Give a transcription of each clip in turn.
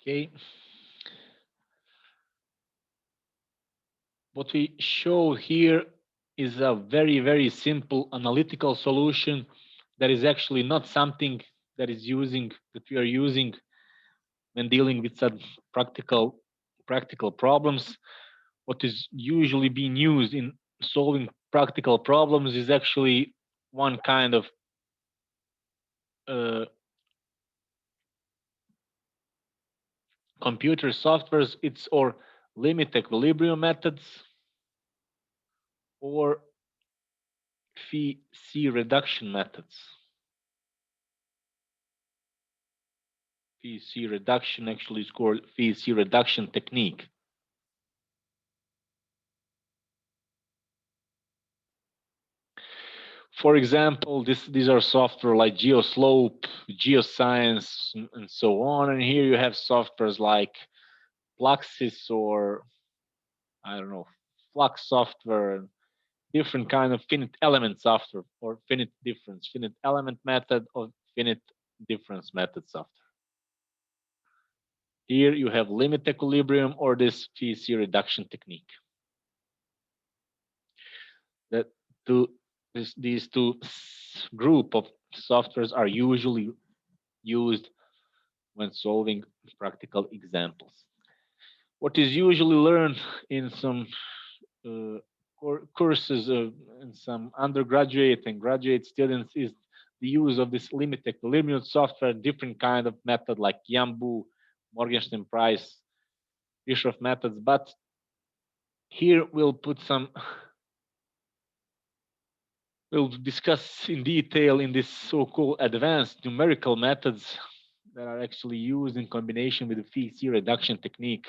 Okay. What we show here is a very, very simple analytical solution that is actually not something that we are using when dealing with some practical problems. What is usually being used in solving practical problems is actually one kind of uh, computer softwares. It's or limit equilibrium methods or phi C reduction methods. Phi C reduction actually is called phi C reduction technique. For example, these are software like GeoSlope, Geoscience, and so on. And here you have softwares like Fluxys or I don't know, Flux software, and different kind of finite element software or finite element method or finite difference method software. Here you have limit equilibrium or this phi-C reduction technique. That these two group of softwares are usually used when solving practical examples. What is usually learned in some uh, courses in some undergraduate and graduate students is the use of this limit equilibrium software, different kind of method like Yambu, Morgenstern Price, Bischoff methods. But here we'll discuss in detail in this so-called advanced numerical methods that are actually used in combination with the phi-C reduction technique.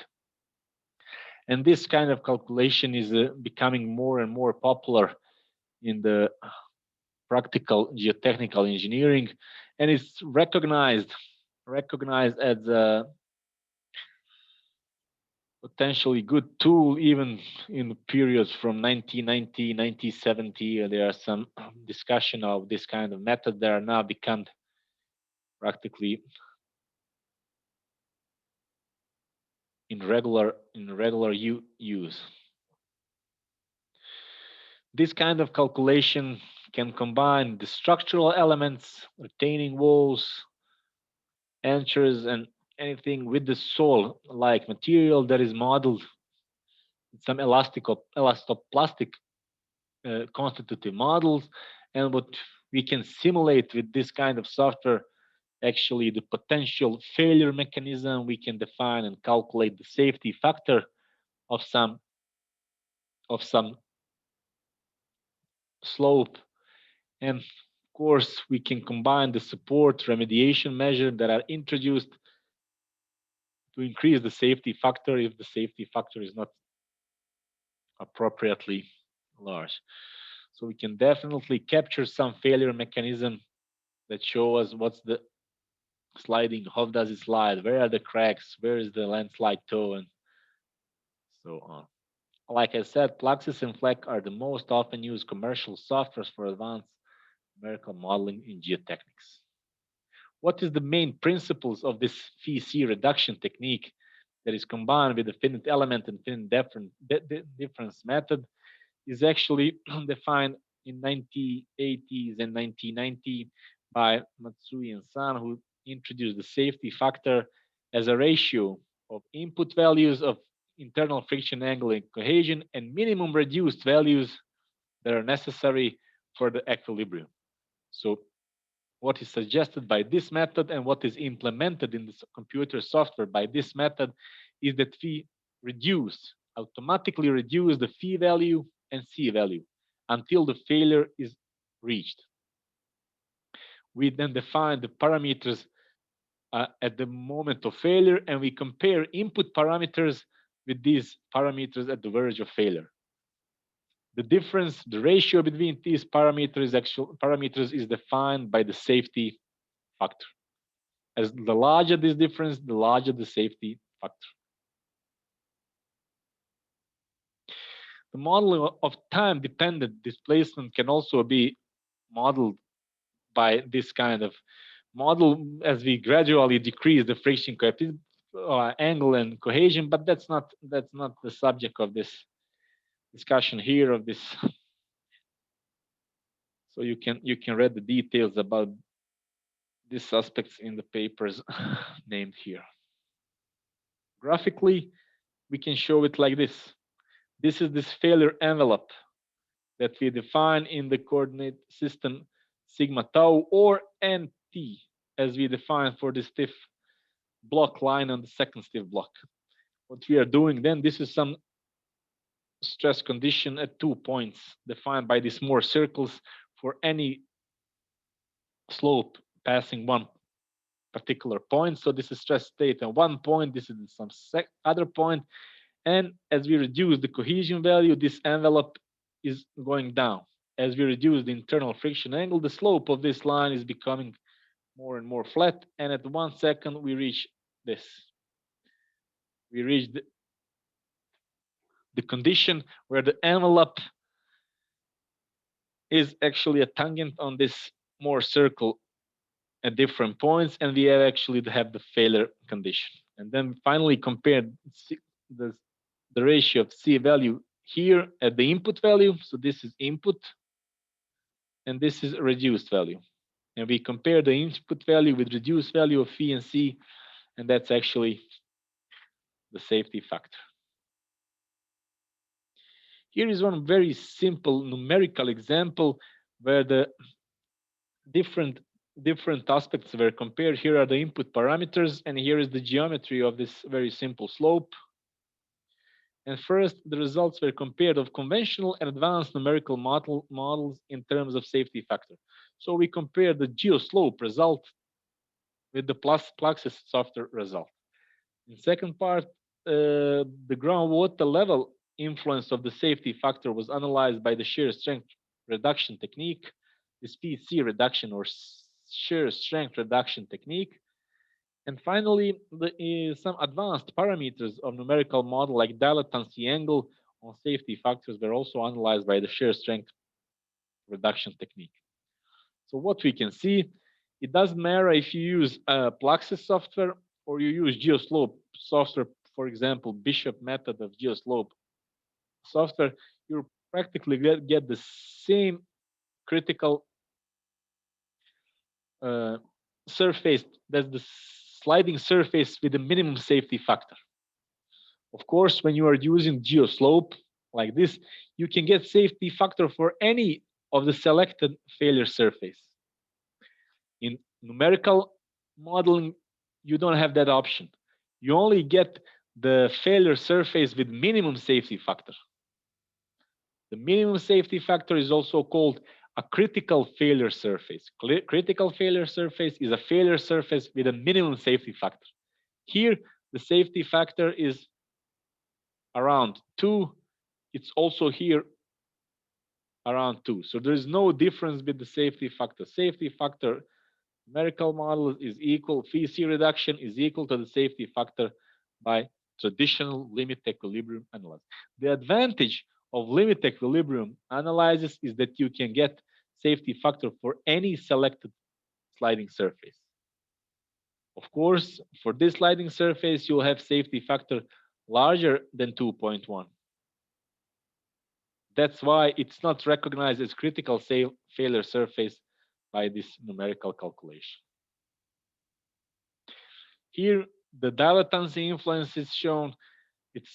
And this kind of calculation is becoming more and more popular in the practical geotechnical engineering, and it's recognized as a potentially good tool even in periods from 1990 1970. There are some discussion of this kind of method that are now become practically in regular use. This kind of calculation can combine the structural elements, retaining walls, anchors, and anything with the soil like material that is modeled with some elastoplastic constitutive models. And what we can simulate with this kind of software, actually the potential failure mechanism, we can define and calculate the safety factor of some slope. And of course, we can combine the support remediation measures that are introduced to increase the safety factor if the safety factor is not appropriately large. So we can definitely capture some failure mechanism that show us what's the sliding, how does it slide, where are the cracks, where is the landslide toe, and so on. Like I said, Plaxis and Fleck are the most often used commercial softwares for advanced numerical modeling in geotechnics. What is the main principles of this phi-C reduction technique that is combined with the finite element and finite difference method is actually defined in 1980s and 1990 by Matsui and San, who introduced the safety factor as a ratio of input values of internal friction angle and cohesion and minimum reduced values that are necessary for the equilibrium. So what is suggested by this method and what is implemented in the computer software by this method is that we automatically reduce the phi value and C value until the failure is reached. We then define the parameters at the moment of failure, and we compare input parameters with these parameters at the verge of failure. The difference, the ratio between these parameters is defined by the safety factor. As the larger this difference, the larger the safety factor. The model of time-dependent displacement can also be modeled by this kind of model as we gradually decrease the friction angle and cohesion, but that's not the subject of this discussion here of this. So you can read the details about these aspects in the papers named here. Graphically, we can show it like this. This is this failure envelope that we define in the coordinate system sigma tau or nt, as we define for the stiff block line on the second stiff block. What we are doing then, this is some stress condition at 2 points defined by these Mohr circles for any slope passing one particular point. So this is stress state at 1 point, this is some other point, and as we reduce the cohesion value, this envelope is going down. As we reduce the internal friction angle, the slope of this line is becoming more and more flat, and at 1 second we reach this. We reach the condition where the envelope is actually a tangent on this Mohr circle at different points, and we have actually have the failure condition. And then finally compare the ratio of C value here at the input value. So this is input, and this is reduced value. And we compare the input value with reduced value of phi and C, and that's actually the safety factor. Here is one very simple numerical example where the different aspects were compared. Here are the input parameters, and here is the geometry of this very simple slope. And first, the results were compared of conventional and advanced numerical models in terms of safety factor. So we compared the geoslope result with the Plaxis software result. In second part, the groundwater level influence of the safety factor was analyzed by the shear strength reduction technique, the PC reduction or shear strength reduction technique. And finally, some advanced parameters of numerical model like dilatancy angle on safety factors were also analyzed by the shear strength reduction technique. So what we can see, it doesn't matter if you use Plaxis software or you use GeoSlope software, for example, Bishop method of GeoSlope software, you practically get the same critical surface. That's the sliding surface with the minimum safety factor. Of course, when you are using GeoSlope like this, you can get safety factor for any of the selected failure surface. In numerical modeling, you don't have that option. You only get the failure surface with minimum safety factor. The minimum safety factor is also called a critical failure surface. Critical failure surface is a failure surface with a minimum safety factor. Here, the safety factor is around 2. It's also here around 2. So there is no difference with the safety factor. Safety factor numerical model is equal, phi C reduction is equal to the safety factor by traditional limit equilibrium analysis. The advantage of limit equilibrium analysis is that you can get safety factor for any selected sliding surface. Of course, for this sliding surface, you'll have safety factor larger than 2.1. That's why it's not recognized as critical failure surface by this numerical calculation. Here, the dilatancy influence is shown. It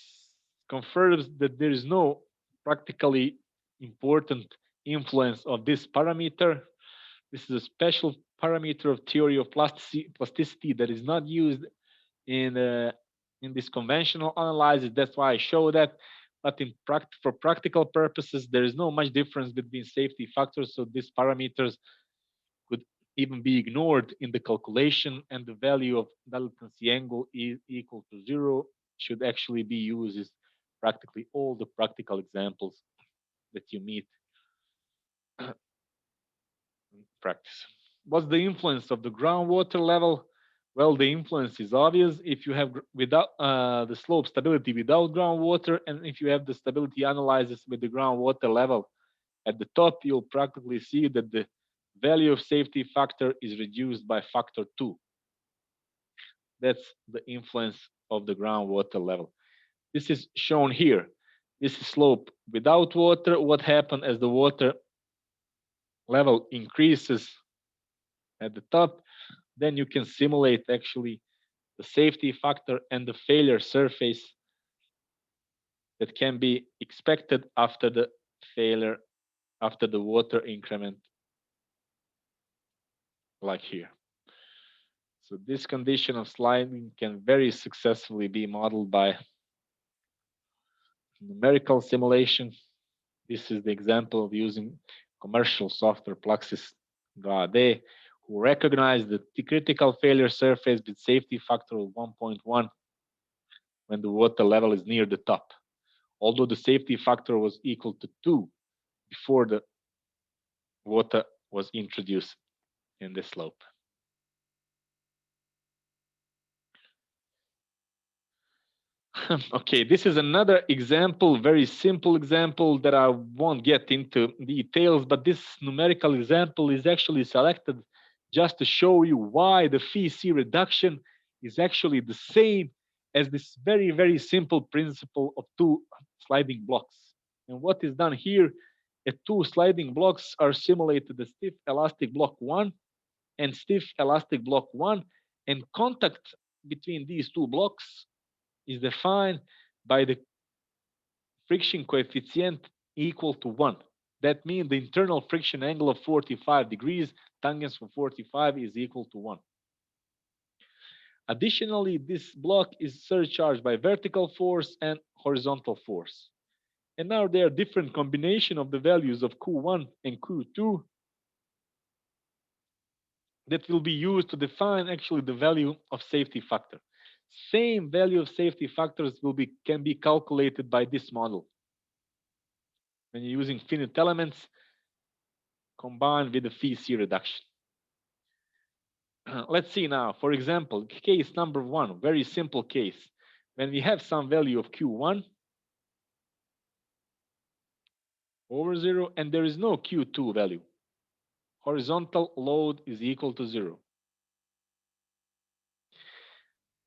confirms that there is no practically important influence of this parameter. This is a special parameter of theory of plasticity that is not used in this conventional analysis. That's why I show that. But for practical purposes, there is no much difference between safety factors. So these parameters could even be ignored in the calculation, and the value of dilatancy angle is equal to 0 should actually be used in practically all the practical examples that you meet in practice. What's the influence of the groundwater level? Well, the influence is obvious. If you have without the slope stability without groundwater, and if you have the stability analysis with the groundwater level at the top, you'll practically see that the value of safety factor is reduced by factor 2. That's the influence of the groundwater level. This is shown here. This is slope without water. What happened as the water level increases at the top, then you can simulate actually the safety factor and the failure surface that can be expected after the failure, after the water increment, like here. So this condition of sliding can very successfully be modeled by numerical simulation. This is the example of using commercial software Plaxis GAD, who recognize the critical failure surface with safety factor of 1.1 when the water level is near the top, although the safety factor was equal to 2 before the water was introduced in the slope. Okay, this is another example, very simple example that I won't get into details, but this numerical example is actually selected just to show you why the phi-c reduction is actually the same as this very, very simple principle of two sliding blocks. And what is done here, two sliding blocks are simulated the stiff elastic block 1 and stiff elastic block 1, and contact between these two blocks is defined by the friction coefficient equal to 1. That means the internal friction angle of 45 degrees, tangents for 45 is equal to 1. Additionally, this block is surcharged by vertical force and horizontal force. And now there are different combination of the values of Q1 and Q2 that will be used to define actually the value of safety factor. Same value of safety factors can be calculated by this model when you're using finite elements combined with the phi-c reduction. Let's see now, for example, case number 1, very simple case. When we have some value of Q1 over 0 and there is no Q2 value, horizontal load is equal to 0.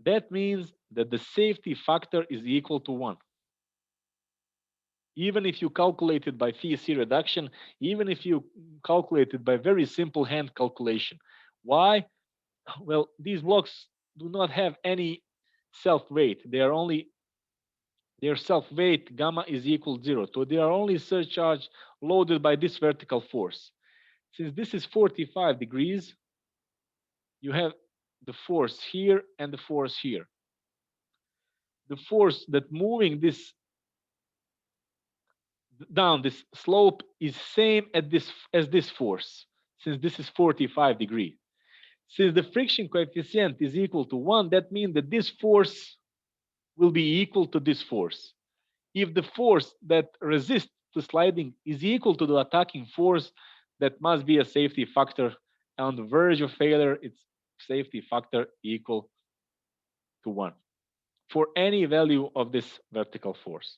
That means that the safety factor is equal to 1. Even if you calculate it by phi-c reduction, even if you calculate it by very simple hand calculation. Why? Well, these blocks do not have any self-weight. Their self-weight gamma is equal to 0. So they are only surcharged loaded by this vertical force. Since this is 45 degrees, you have the force here and the force here. The force that moving this down this slope is same as this force, since this is 45 degrees. Since the friction coefficient is equal to 1, that means that this force will be equal to this force. If the force that resists to sliding is equal to the attacking force, that must be a safety factor. On the verge of failure, it's safety factor equal to 1 for any value of this vertical force.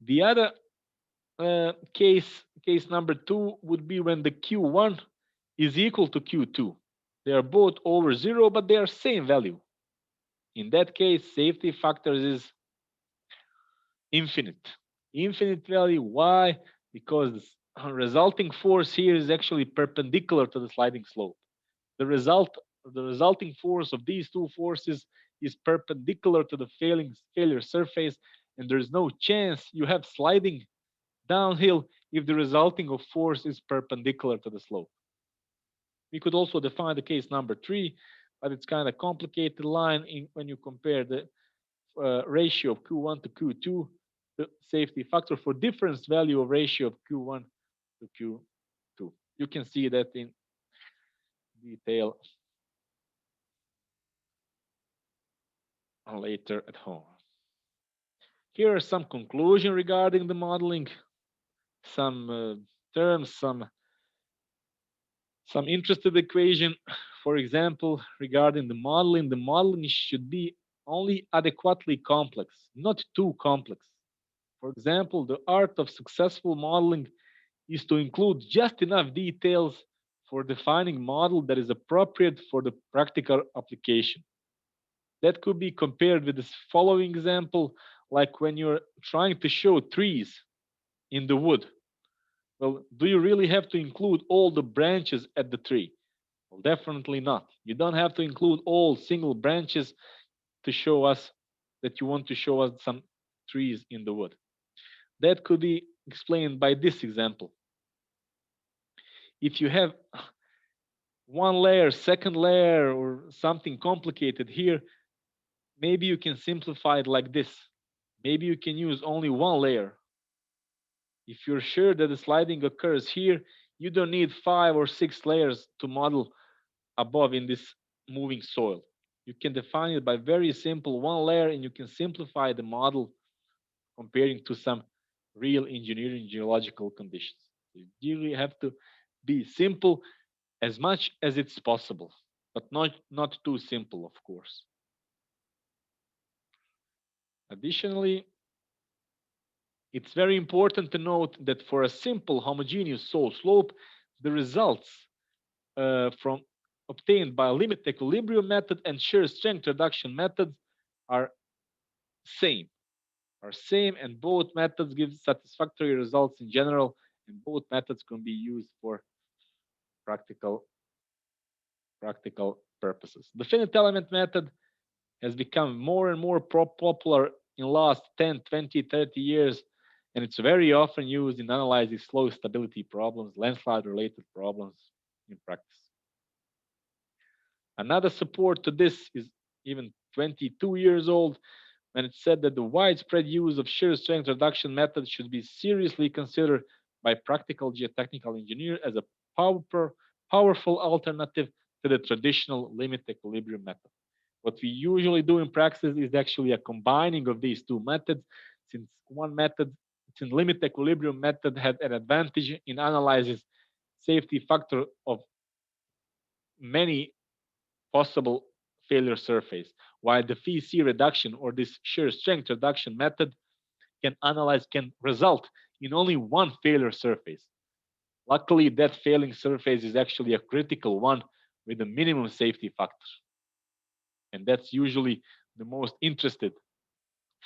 The other case number 2 would be when the Q1 is equal to Q2. They are both over 0, but they are same value. In that case, safety factors is infinite. Infinite value. Why? Because the resulting force here is actually perpendicular to the sliding slope. The resulting force of these two forces is perpendicular to the failure surface, and there is no chance you have sliding downhill if the resulting of force is perpendicular to the slope. We could also define the case number 3, but it's kind of complicated line when you compare the ratio of Q1 to Q2, the safety factor for difference value of ratio of Q1 to Q2. You can see that in detail later at home. Here are some conclusion regarding the modeling, some terms, some interested equation. For example, regarding the modeling should be only adequately complex, not too complex. For example, the art of successful modeling is to include just enough details for defining model that is appropriate for the practical application. That could be compared with this following example, like when you're trying to show trees in the wood. Well, do you really have to include all the branches at the tree? Well, definitely not. You don't have to include all single branches to show us that you want to show us some trees in the wood. That could be explained by this example. If you have one layer, second layer, or something complicated here, maybe you can simplify it like this. Maybe you can use only one layer. If you're sure that the sliding occurs here, you don't need 5 or 6 layers to model above in this moving soil. You can define it by very simple one layer, and you can simplify the model comparing to some real engineering geological conditions. You really have to be simple as much as it's possible, but not too simple, of course. Additionally, it's very important to note that for a simple homogeneous soil slope, the results from obtained by limit equilibrium method and shear strength reduction methods are same and both methods give satisfactory results in general, and both methods can be used for practical practical purposes. The finite element method has become more and more popular in last 10, 20, 30 years, and it's very often used in analyzing slow stability problems, landslide related problems in practice. Another support to this is even 22 years old, when it said that the widespread use of shear strength reduction methods should be seriously considered by practical geotechnical engineers as a powerful alternative to the traditional limit equilibrium method. What we usually do in practice is actually a combining of these two methods, since one method, since limit equilibrium method had an advantage in analyzing safety factor of many possible failure surface, while the VC reduction or this shear strength reduction method can result in only one failure surface. Luckily, that failing surface is actually a critical one with a minimum safety factor. And that's usually the most interested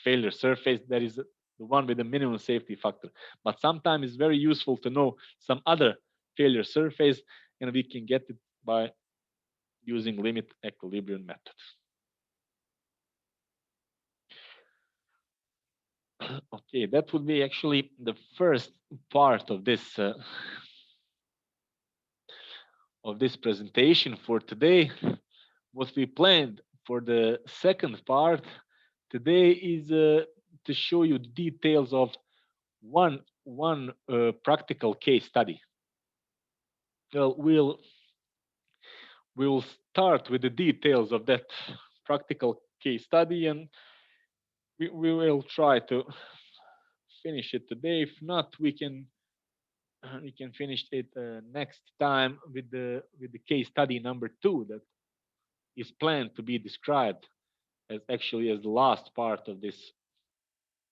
failure surface, that is the one with the minimum safety factor. But sometimes it's very useful to know some other failure surface, and we can get it by using limit equilibrium method. Okay, that would be actually the first part of this presentation for today. What we planned for the second part today is to show you the details of one practical case study. Well, we'll start with the details of that practical case study, and we will try to finish it today. If not, we can finish it next time with the case study number 2 that is planned to be described as actually as the last part of this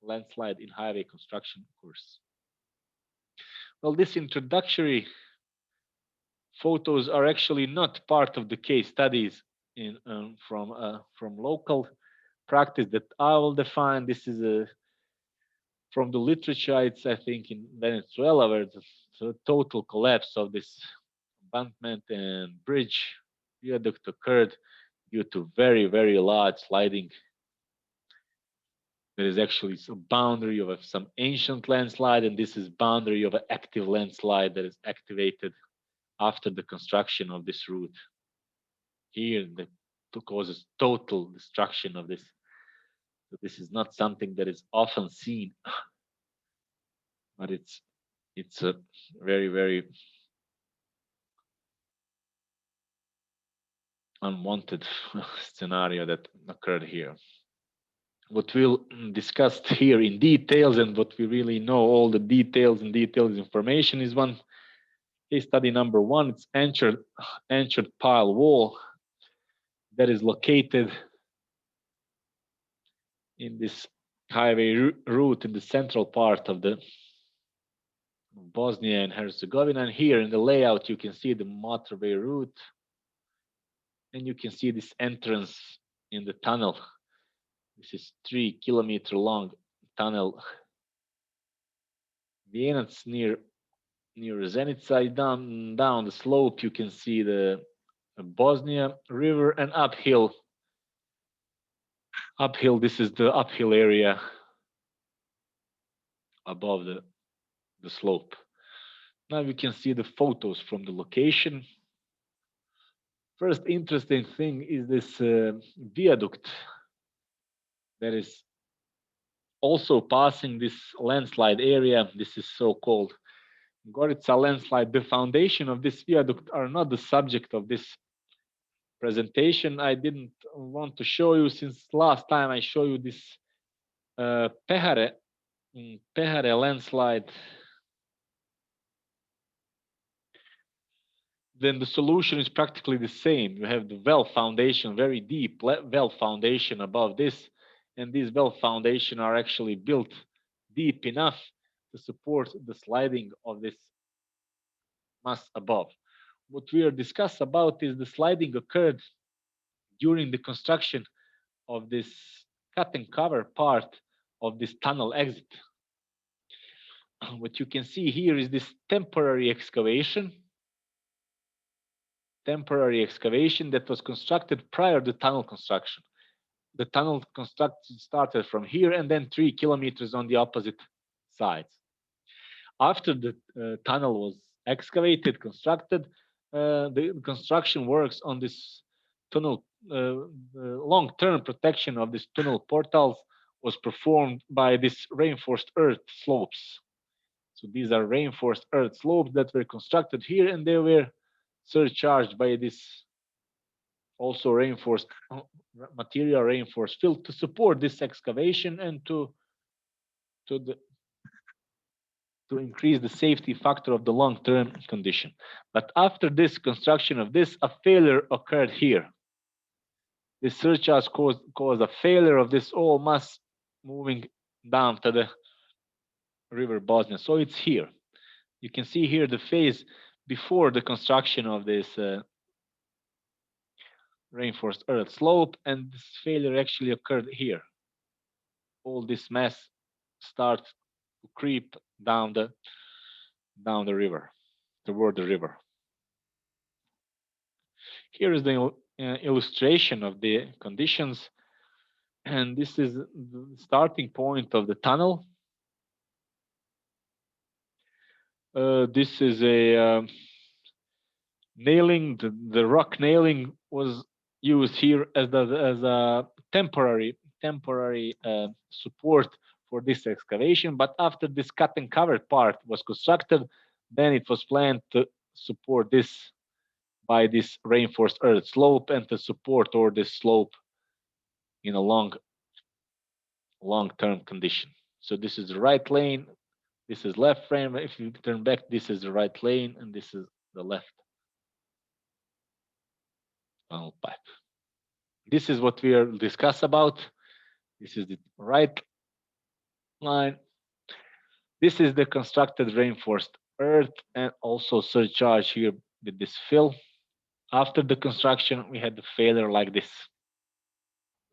landslide in highway construction course. Well, this introductory photos are actually not part of the case studies from local practice that I will define. This is from the literature. It's, I think, in Venezuela, where the total collapse of this embankment and bridge viaduct occurred due to very, very large sliding. There is actually some boundary of some ancient landslide, and this is boundary of an active landslide that is activated after the construction of this route. Here, that causes total destruction of this. So this is not something that is often seen, but it's a very, very unwanted scenario that occurred here. What we'll discuss here in details, and what we really know all the details information, is one case study number 1. It's Anchored Pile Wall that is located in this highway route in the central part of the Bosnia and Herzegovina. And here in the layout, you can see the motorway route, and you can see this entrance in the tunnel. This is 3 kilometer long tunnel. Vienets near Zenica. Down the slope you can see the Bosnia River, and uphill. This is the uphill area above the slope. Now you can see the photos from the location. First interesting thing is this viaduct that is also passing this landslide area. This is so-called Gorica landslide. The foundation of this viaduct are not the subject of this presentation. I didn't want to show you since last time I show you this Pehare landslide. Then the solution is practically the same. You have the well foundation, very deep well foundation above this, and these well foundation are actually built deep enough to support the sliding of this mass above. What we are discussing about is the sliding occurred during the construction of this cut and cover part of this tunnel exit. What you can see here is this temporary excavation that was constructed prior to tunnel construction. The tunnel construction started from here and then 3 kilometers on the opposite sides. After the tunnel was excavated, constructed, the construction works on this tunnel, long-term protection of this tunnel portals was performed by this reinforced earth slopes. So these are reinforced earth slopes that were constructed here, and they were surcharged by this also reinforced material, reinforced fill to support this excavation and to increase the safety factor of the long-term condition. But after this construction of this, a failure occurred here. This surcharge caused a failure of this all mass moving down to the river Bosnia. So it's here. You can see here the phase before the construction of this reinforced earth slope, and this failure actually occurred here. All this mass starts to creep down the river, toward the river. Here is the illustration of the conditions, and this is the starting point of the tunnel. This is a nailing. The rock nailing was used here as a temporary support for this excavation. But after this cut and cover part was constructed, then it was planned to support this by this reinforced earth slope and to support or this slope in a long-term condition. So this is the right lane, this is left frame. If you turn back, this is the right lane, and this is the left tunnel pipe. This is what we are discuss about. This is the right line. This is the constructed reinforced earth and also surcharge here with this fill. After the construction, we had the failure like this.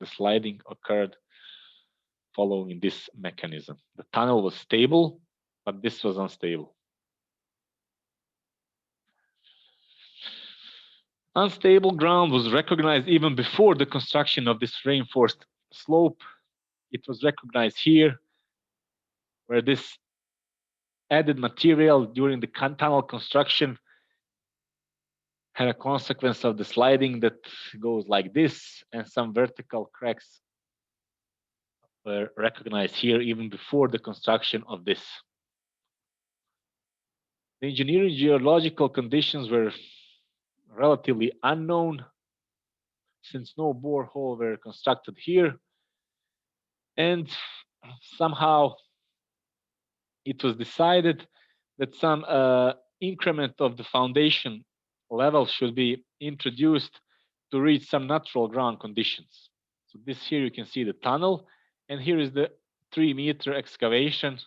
The sliding occurred following this mechanism. The tunnel was stable, but this was unstable. Unstable ground was recognized even before the construction of this reinforced slope. It was recognized here, where this added material during the tunnel construction had a consequence of the sliding that goes like this, and some vertical cracks were recognized here even before the construction of this. The engineering geological conditions were relatively unknown since no borehole were constructed here, and somehow it was decided that some increment of the foundation level should be introduced to reach some natural ground conditions. So this here you can see the tunnel, and here is the 3-meter excavation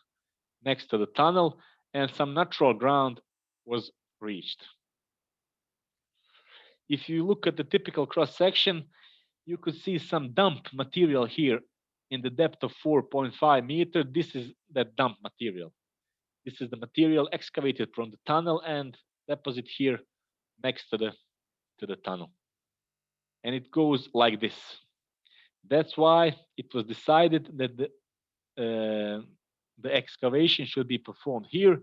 next to the tunnel, and some natural ground was reached. If you look at the typical cross section, you could see some dump material here in the depth of 4.5 meters. This is that dump material. This is the material excavated from the tunnel and deposited here next to the tunnel. And it goes like this. That's why it was decided that the excavation should be performed here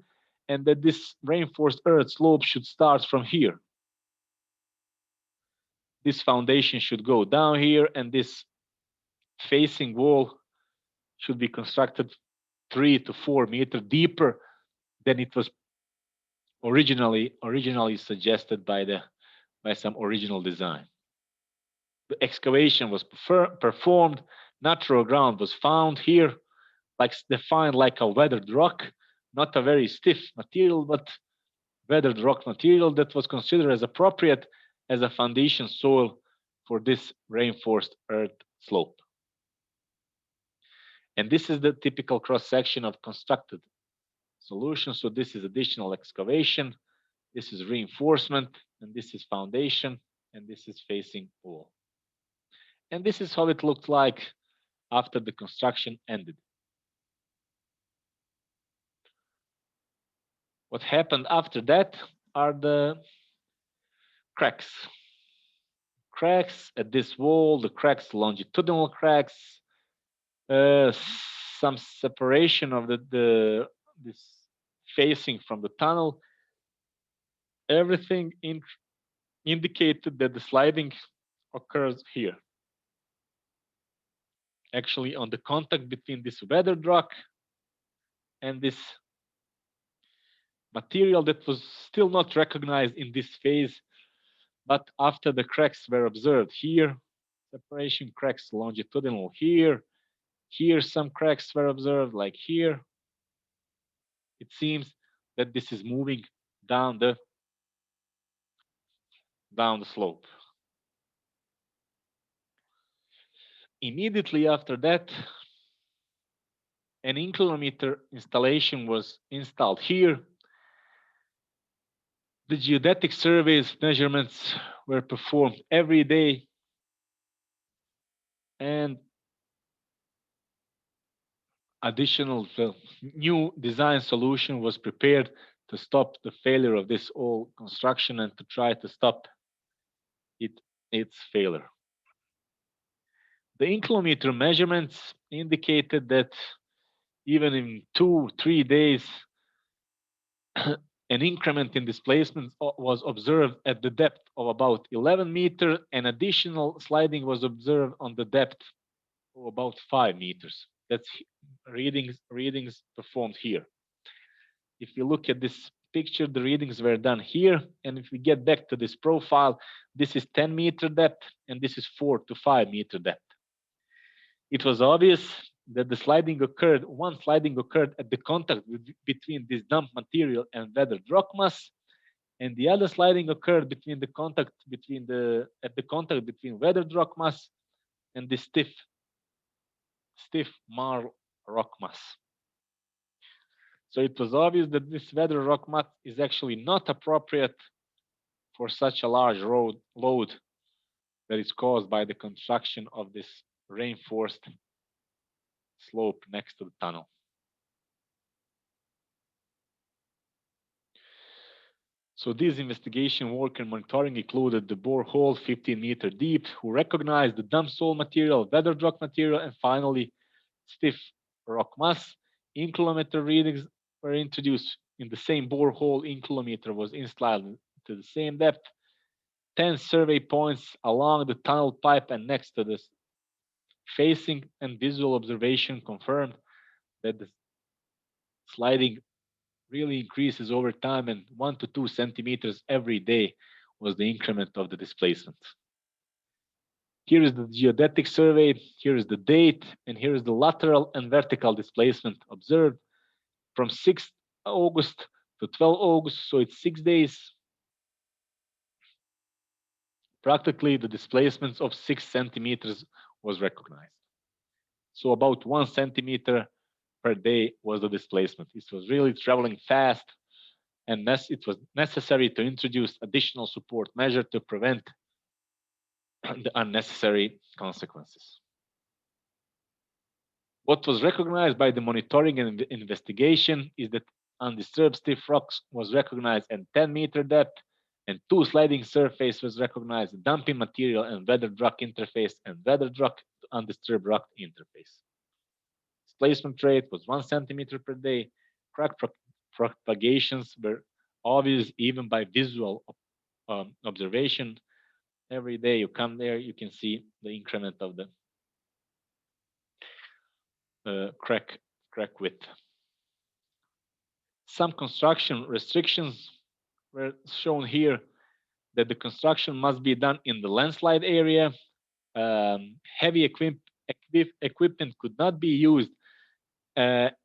and that this reinforced earth slope should start from here. This foundation should go down here and this facing wall should be constructed 3 to 4 meters deeper than it was originally suggested by some original design. The excavation was performed, natural ground was found here, like defined like a weathered rock, not a very stiff material, but weathered rock material that was considered as appropriate as a foundation soil for this reinforced earth slope. And this is the typical cross-section of constructed solution. So this is additional excavation, this is reinforcement, and this is foundation, and this is facing wall. And this is how it looked like after the construction ended. What happened after that are the cracks. Cracks at this wall, the cracks, longitudinal cracks, some separation of this facing from the tunnel. Everything indicated that the sliding occurs here. Actually, on the contact between this weathered rock and this material that was still not recognized in this phase, but after the cracks were observed here, separation cracks longitudinal here, here some cracks were observed like here. It seems that this is moving down the slope. Immediately after that, an inclinometer installation was installed here. The geodetic surveys measurements were performed every day, and additional new design solution was prepared to stop the failure of this old construction and to try to stop its failure. The inclinometer measurements indicated that even in 2-3 days, an increment in displacement was observed at the depth of about 11 meters, and additional sliding was observed on the depth of about 5 meters. That's readings performed here. If you look at this picture, the readings were done here, and if we get back to this profile, this is 10-meter depth, and this is 4 to 5 meter depth. It was obvious that one sliding occurred at the contact between this dump material and weathered rock mass, and the other sliding occurred between the contact between weathered rock mass and the stiff marl rock mass. So it was obvious that this weathered rock mass is actually not appropriate for such a large load that is caused by the construction of this reinforced slope next to the tunnel. So this investigation work and monitoring included the borehole 15 meter deep, who recognized the dump soil material, weathered rock material, and finally stiff rock mass. Inclinometer readings were introduced in the same borehole. Inclinometer was installed to the same depth. 10 survey points along the tunnel pipe and next to this facing, and visual observation confirmed that the sliding really increases over time, and 1 to 2 centimeters every day was the increment of the displacement. Here is the geodetic survey, here is the date, and here is the lateral and vertical displacement observed from 6th August to 12 August, so it's 6 days. Practically the displacements of 6 centimeters was recognized. So about 1 centimeter per day was the displacement. It was really traveling fast, and it was necessary to introduce additional support measure to prevent the unnecessary consequences. What was recognized by the monitoring and investigation is that undisturbed stiff rocks was recognized at 10-meter depth, and two sliding surface was recognized: dumping material and weathered rock interface, and weathered rock to undisturbed rock interface. Displacement rate was 1 centimeter per day. Crack propagations were obvious even by visual observation. Every day you come there, you can see the increment of the crack width. Some construction restrictions were shown here, that the construction must be done in the landslide area. Heavy equipment could not be used at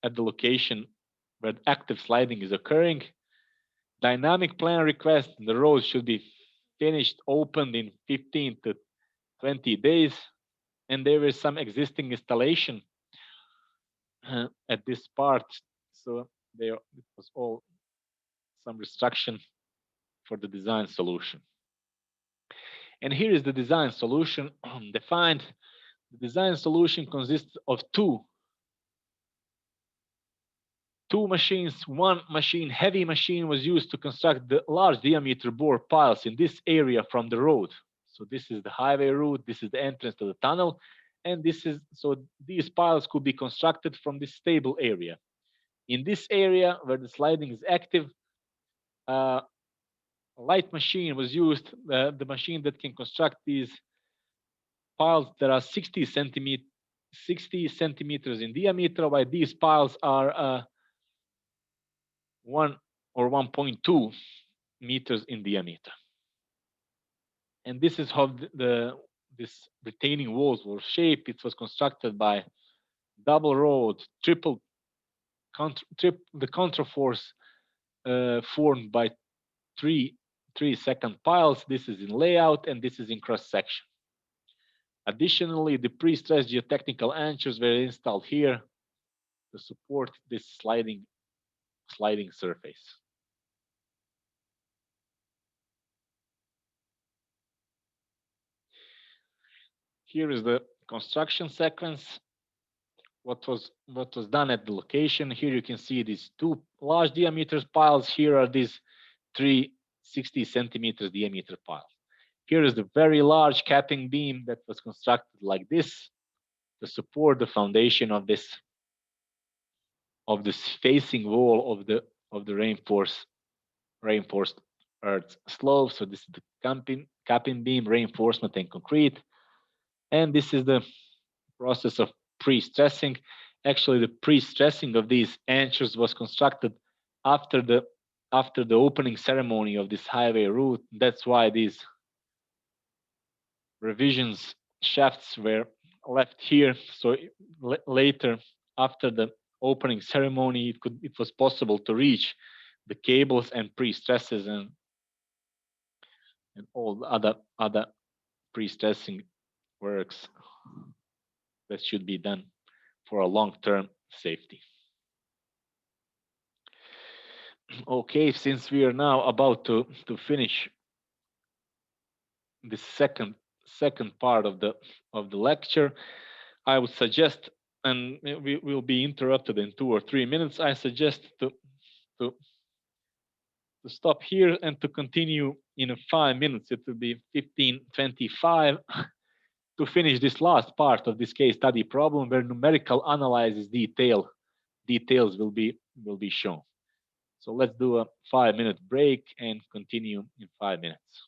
the location where active sliding is occurring. Dynamic plan request: the road should be finished, opened in 15 to 20 days. And there was some existing installation at this part. So there it was all some restriction for the design solution. And here is the design solution defined. The design solution consists of two machines. One machine, heavy machine, was used to construct the large diameter bore piles in this area from the road. So this is the highway route, this is the entrance to the tunnel, and this is, so these piles could be constructed from this stable area. In this area where the sliding is active, a light machine was used, the machine that can construct these piles that are 60 centimeters in diameter, while these piles are 1 or 1.2 meters in diameter. And this is how this retaining walls were shaped. It was constructed by double road, the contraforce formed by three second piles. This is in layout and this is in cross section. Additionally, the pre-stressed geotechnical anchors were installed here to support this sliding surface. Here is the construction sequence. What was done at the location. Here you can see these two large diameter piles. Here are these 3 60 centimeters diameter piles. Here is the very large capping beam that was constructed like this to support the foundation of this facing wall of the reinforced earth slope. So this is the capping beam, reinforcement, and concrete. And this is the process of pre-stressing. Actually, the pre-stressing of these anchors was constructed after the opening ceremony of this highway route. That's why these revisions shafts were left here. So later, after the opening ceremony, it was possible to reach the cables and pre-stresses and all the other pre-stressing works that should be done for a long-term safety. Okay, since we are now about to finish the second part of the lecture, I would suggest, and we will be interrupted in 2 or 3 minutes, I suggest to stop here and to continue in 5 minutes. It will be 15:25 to finish this last part of this case study problem, where numerical analysis details will be shown. So let's do a 5-minute break and continue in 5 minutes.